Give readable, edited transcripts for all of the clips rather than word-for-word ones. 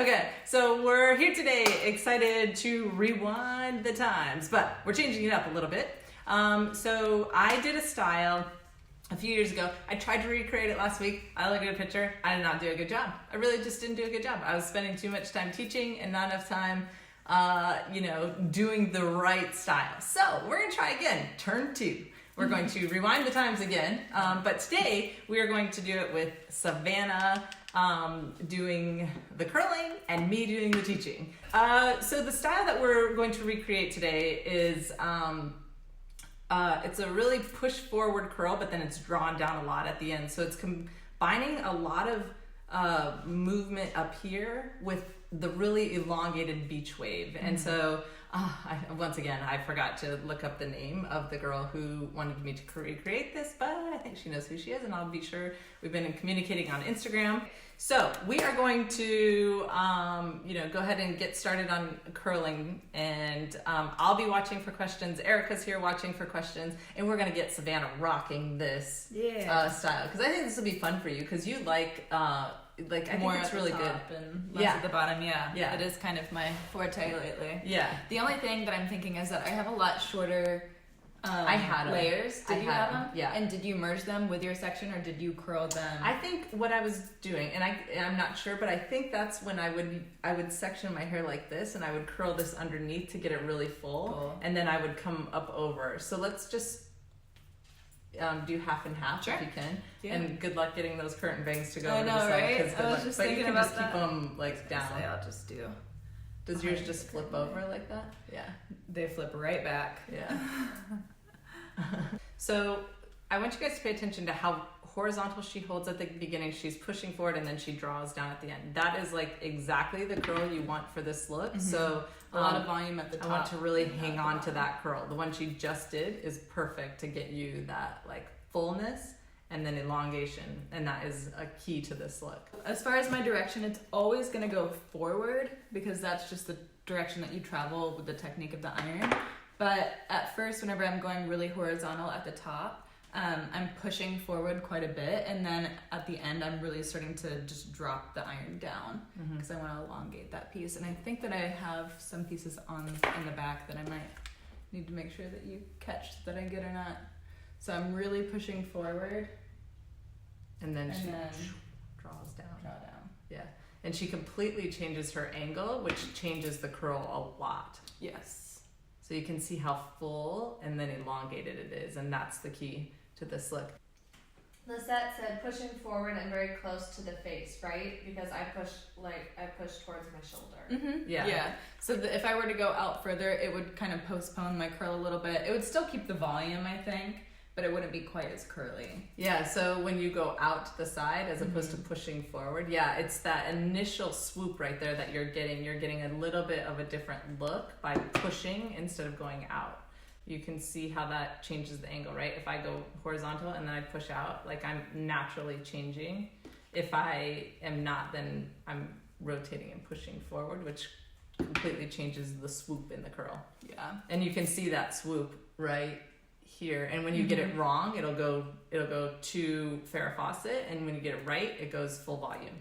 Okay, so we're here today, excited to rewind the times, but we're changing it up a little bit. So I did a style a few years ago. I tried to recreate it last week. I looked at a picture. I did not do a good job. I really just didn't do a good job. I was spending too much time teaching and not enough time, doing the right style. So we're gonna try again, turn 2. We're going to rewind the times again, but today we are going to do it with Savannah doing the curling and me doing the teaching. So the style that we're going to recreate today is, it's a really push forward curl, but then it's drawn down a lot at the end. So it's combining a lot of movement up here with the really elongated beach wave. And so once again, I forgot to look up the name of the girl who wanted me to recreate this, but I think she knows who she is, and I'll be sure. We've been communicating on Instagram. So we are going to, go ahead and get started on curling, and I'll be watching for questions. Erica's here watching for questions, and we're going to get Savannah rocking this style, because I think this will be fun for you, because you I think more it's really good. And less at the bottom, yeah. It is kind of my forte lately. Yeah. The only thing that I'm thinking is that I have a lot shorter I had layers. Did you have them? Yeah. And did you merge them with your section, or did you curl them? I think what I was doing, and I'm not sure, but I think that's when I would section my hair like this, and I would curl this underneath to get it really full. And then I would come up over. So let's just do half and half if you can. Yeah. And good luck getting those curtain bangs to go over the side. Right? I was just but thinking you can about just that. keep them down. I'll just do. Does yours just flip over like that? Yeah. They flip right back. Yeah. So I want you guys to pay attention to how horizontal she holds at the beginning. She's pushing forward and then she draws down at the end. That is exactly the curl you want for this look. Mm-hmm. So a lot of volume at the top. I want to really hang on to that curl. The one she just did is perfect to get you that fullness and then elongation, and that is a key to this look. As far as my direction, it's always going to go forward because that's just the direction that you travel with the technique of the iron. But at first, whenever I'm going really horizontal at the top, I'm pushing forward quite a bit, and then at the end, I'm really starting to just drop the iron down because I want to elongate that piece. And I think that I have some pieces in the back that I might need to make sure that you catch that I get or not. So I'm really pushing forward. And then she draws down. Draw down. Yeah. And she completely changes her angle, which changes the curl a lot. Yes. So you can see how full and then elongated it is, and that's the key to this look. Lisette said pushing forward and very close to the face, right? Because I push towards my shoulder. Mm-hmm. Yeah. So if I were to go out further, it would kind of postpone my curl a little bit. It would still keep the volume, I think, but it wouldn't be quite as curly. Yeah, so when you go out to the side as opposed to pushing forward, it's that initial swoop right there that you're getting. You're getting a little bit of a different look by pushing instead of going out. You can see how that changes the angle, right? If I go horizontal and then I push out, I'm naturally changing. If I am not, then I'm rotating and pushing forward, which completely changes the swoop in the curl. Yeah. And you can see that swoop right here, and when you get it wrong, it'll go to Farrah Fawcett, and when you get it right, it goes full volume.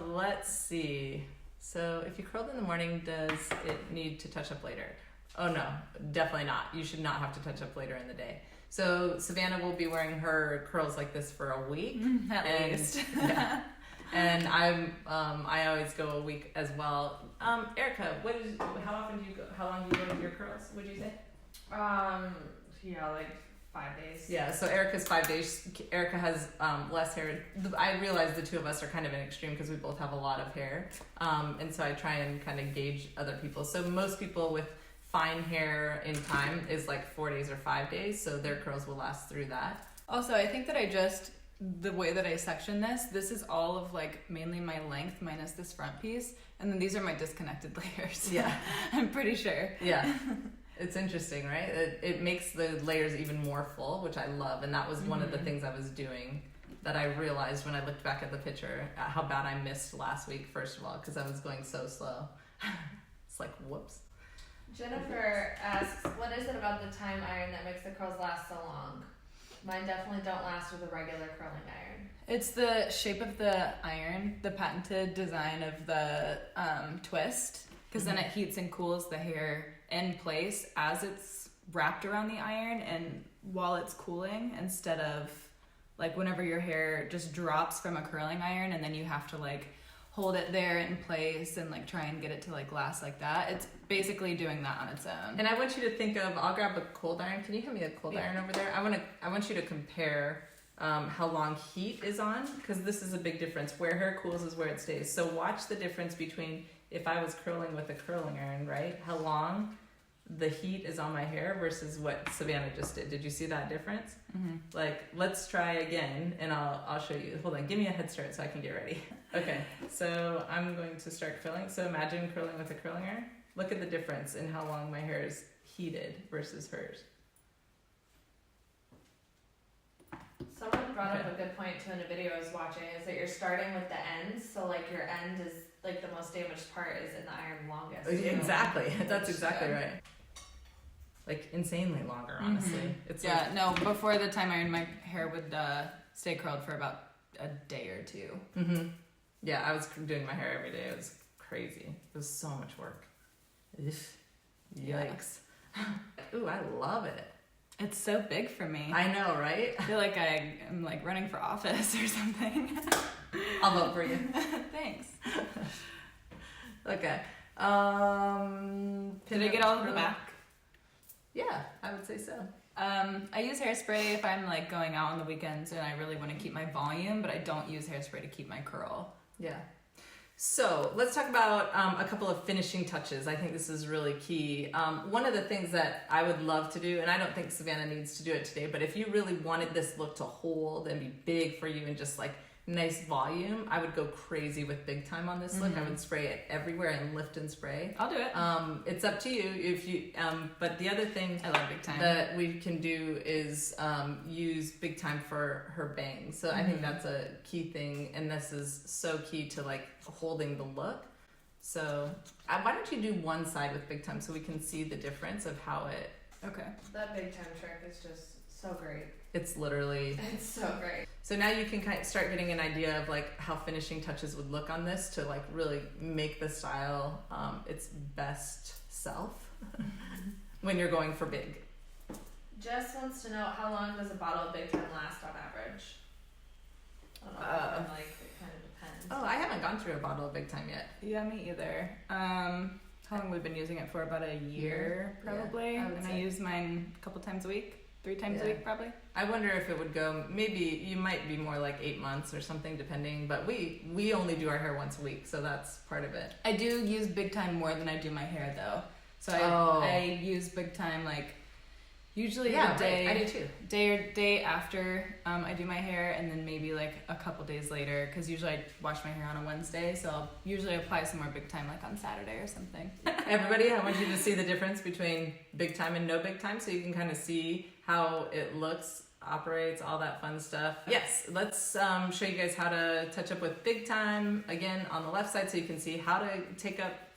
Let's see. So if you curled in the morning, does it need to touch up later? Oh no, definitely not. You should not have to touch up later in the day. So Savannah will be wearing her curls like this for a week at least. Yeah. And I always go a week as well. Erica, how long do you go with your curls? Would you say? 5 days. Yeah, so Erica's 5 days. Erica has less hair. I realize the two of us are kind of an extreme because we both have a lot of hair. And so I try and kind of gauge other people. So most people with fine hair in time is 4 days or 5 days. So their curls will last through that. Also, I think that the way that I section this is all of mainly my length minus this front piece. And then these are my disconnected layers. Yeah. I'm pretty sure. Yeah. It's interesting, right? It makes the layers even more full, which I love. And that was one of the things I was doing that I realized when I looked back at the picture, how bad I missed last week, first of all, because I was going so slow. It's whoops. Jennifer asks, what is it about the time iron that makes the curls last so long? Mine definitely don't last with a regular curling iron. It's the shape of the iron, the patented design of the twist, because then it heats and cools the hair in place as it's wrapped around the iron and while it's cooling, instead of like whenever your hair just drops from a curling iron and then you have to like hold it there in place and like try and get it to like last like that. It's basically doing that on its own. And I want you to think of, I'll grab a cold iron. Can you hand me a cold iron over there? I want you to compare how long heat is on, because this is a big difference. Where hair cools is where it stays. So watch the difference between if I was curling with a curling iron, right? How long the heat is on my hair versus what Savannah just did. Did you see that difference? Mm-hmm. Like, let's try again, and I'll show you. Hold on, give me a head start so I can get ready. Okay, so I'm going to start curling. So imagine curling with a curling iron. Look at the difference in how long my hair is heated versus hers. Someone brought up a good point too in a video I was watching, is that you're starting with the ends, so like your end is like the most damaged part is in the iron longest. Exactly, that's exactly right. Like insanely longer, honestly. It's yeah, no, before the time iron, my hair would stay curled for about a day or two. Mm-hmm. Yeah, I was doing my hair every day. It was crazy. It was so much work. Yikes. Ooh, I love it. It's so big for me. I know, right? I feel like I'm like running for office or something. I'll vote for you. Thanks. Okay. Did I get all of the back? Yeah, I would say so. I use hairspray if I'm like going out on the weekends and I really want to keep my volume, but I don't use hairspray to keep my curl. Yeah. So let's talk about a couple of finishing touches. I think this is really key. One of the things that I would love to do, and I don't think Savannah needs to do it today, but if you really wanted this look to hold and be big for you and just like nice volume, I would go crazy with Big Time on this look. I would spray it everywhere and lift and spray. I'll do it. It's up to you if you. But the other thing I love Big Time that we can do is use Big Time for her bangs. So I think that's a key thing, and this is so key to like holding the look. So why don't you do one side with Big Time so we can see the difference of how it. Okay. That Big Time trick is just so great. It's literally. It's so great. So now you can kind of start getting an idea of like how finishing touches would look on this to like really make the style its best self when you're going for big. Jess wants to know, how long does a bottle of Big Time last on average? I don't know, like it kind of depends. Oh, I haven't gone through a bottle of Big Time yet. Yeah, me either. How long we've been using it for? About a year, probably. Yeah, I use mine a couple times a week. 3 times a week, probably. I wonder if it would go, maybe you might be more like 8 months or something, depending, but we only do our hair once a week, so that's part of it. I do use Big Time more than I do my hair, though. So I use Big Time like usually the day. Right. I do too. Day after I do my hair, and then maybe like a couple days later, because usually I wash my hair on a Wednesday, so I'll usually apply some more Big Time like on Saturday or something. Everybody, I want you to see the difference between Big Time and no Big Time, so you can kind of see how it looks, operates, all that fun stuff. Yes, let's show you guys how to touch up with Big Time, again, on the left side, so you can see how to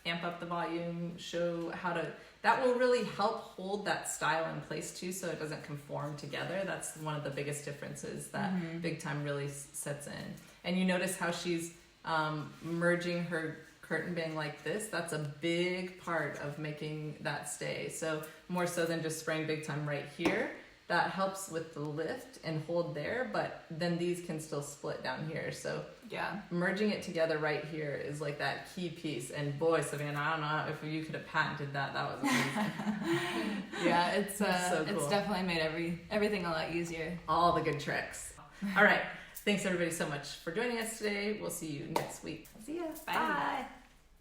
amp up the volume, show how to, that will really help hold that style in place too, so it doesn't conform together. That's one of the biggest differences that Big Time really sets in. And you notice how she's merging her curtain bang like this. That's a big part of making that stay. So more so than just spraying Big Time right here. That helps with the lift and hold there, but then these can still split down here. So yeah, merging it together right here is like that key piece. And boy, Savannah, I don't know if you could have patented that. That was amazing. Yeah, it's so cool. It's definitely made everything a lot easier. All the good tricks. All right. Thanks everybody so much for joining us today. We'll see you next week. See ya. Bye. Bye.